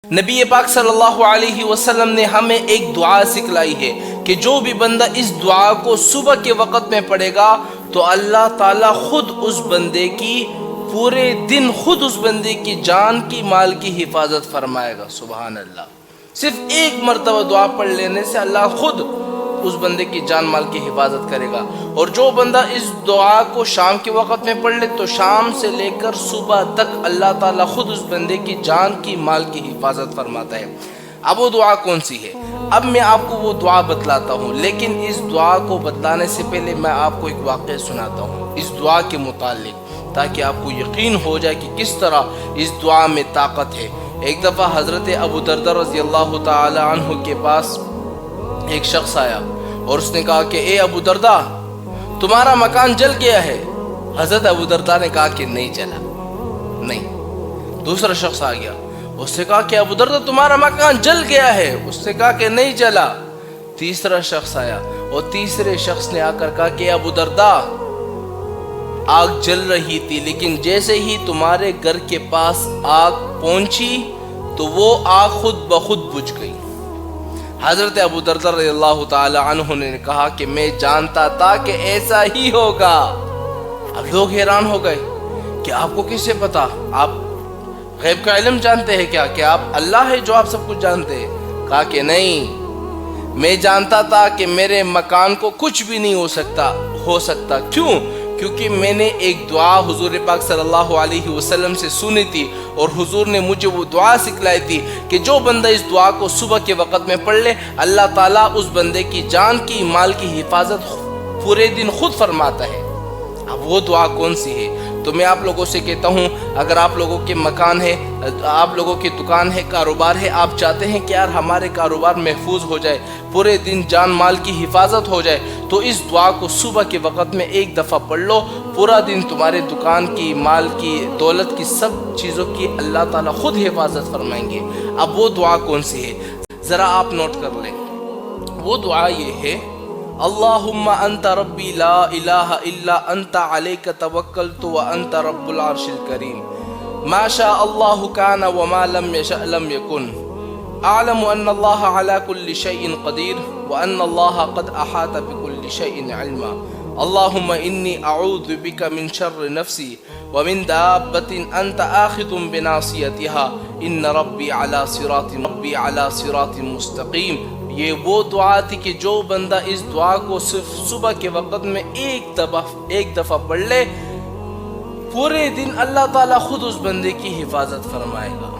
نبی پاک صلی اللہ علیہ وسلم نے ہمیں ایک دعا سکھلائی ہے کہ جو بھی بندہ اس دعا کو صبح کے وقت میں پڑھے گا تو اللہ تعالیٰ خود اس بندے کی پورے دن خود اس بندے کی جان کی مال کی حفاظت فرمائے گا۔ سبحان اللہ۔ صرف ایک مرتبہ دعا پڑھ لینے سے اللہ خود اس بندے کی جان مال کی حفاظت کرے گا۔ اور جو بندہ اس دعا کو شام کے وقت میں پڑھ لے تو شام سے لے کر صبح تک اللہ تعالیٰ خود اس بندے کی جان کی مال کی حفاظت فرماتا ہے۔ اب وہ دعا کون سی ہے؟ اب میں آپ کو وہ دعا بتلاتا ہوں، لیکن اس دعا کو بتلانے سے پہلے میں آپ کو ایک واقعہ سناتا ہوں اس دعا کے متعلق، تاکہ آپ کو یقین ہو جائے کہ کس طرح اس دعا میں طاقت ہے۔ ایک دفعہ حضرت ابو دردہ رضی اللہ تعالی عنہ کے پاس ایک شخص آیا اور اس نے کہا کہ اے ابو دردہ، تمہارا مکان جل گیا ہے۔ حضرت ابو دردہ نے کہا کہ نہیں جلا، نہیں۔ دوسرا شخص آ گیا، اس نے کہا کہ ابو دردہ تمہارا مکان جل گیا ہے۔ اس نے کہا کہ نہیں جلا۔ تیسرا شخص آیا اور تیسرے شخص نے آ کر کہا کہ ابو دردہ، آگ جل رہی تھی، لیکن جیسے ہی تمہارے گھر کے پاس آگ پہنچی تو وہ آگ خود بخود بجھ گئی۔ حضرت ابو دردہ رضی اللہ تعالی عنہ نے کہا کہ میں جانتا تھا کہ ایسا ہی ہوگا۔ اب لوگ حیران ہو گئے کہ آپ کو کس سے پتا؟ آپ غیب کا علم جانتے ہیں کیا؟ کہ آپ اللہ ہے جو آپ سب کچھ جانتے ہیں؟ کہا کہ نہیں، میں جانتا تھا کہ میرے مکان کو کچھ بھی نہیں ہو سکتا۔ کیوں؟ کیونکہ میں نے ایک دعا حضور پاک صلی اللہ علیہ وسلم سے سنی تھی، اور حضور نے مجھے وہ دعا سکھلائی تھی کہ جو بندہ اس دعا کو صبح کے وقت میں پڑھ لے اللہ تعالیٰ اس بندے کی جان کی مال کی حفاظت پورے دن خود فرماتا ہے۔ اب وہ دعا کون سی ہے؟ تو میں آپ لوگوں سے کہتا ہوں، اگر آپ لوگوں کے مکان ہے، آپ لوگوں کی دکان ہے، کاروبار ہے، آپ چاہتے ہیں کہ یار ہمارے کاروبار محفوظ ہو جائے، پورے دن جان مال کی حفاظت ہو جائے، تو اس دعا کو صبح کے وقت میں ایک دفعہ پڑھ لو، پورا دن تمہارے دکان کی، مال کی، دولت کی، سب چیزوں کی اللہ تعالیٰ خود حفاظت فرمائیں گے۔ اب وہ دعا کون سی ہے ذرا آپ نوٹ کر لیں۔ وہ دعا یہ ہے: اللہم انت ربی لا الہ الا انت علیک توکلت وانت رب العرش الکریم ما شاء اللہ کان وما لم یشأ لم یکن اعلم ان اللہ علی کل شیء قدیر وان اللہ قد احاط بکل شیء علما اللہم انی اعوذ بک من شر نفسی ومن دابۃ انت آخذ بناصیتها ان ربی علی صراط مستقیم۔ یہ وہ دعا تھی کہ جو بندہ اس دعا کو صرف صبح کے وقت میں ایک دفعہ پڑھ لے، پورے دن اللہ تعالیٰ خود اس بندے کی حفاظت فرمائے گا۔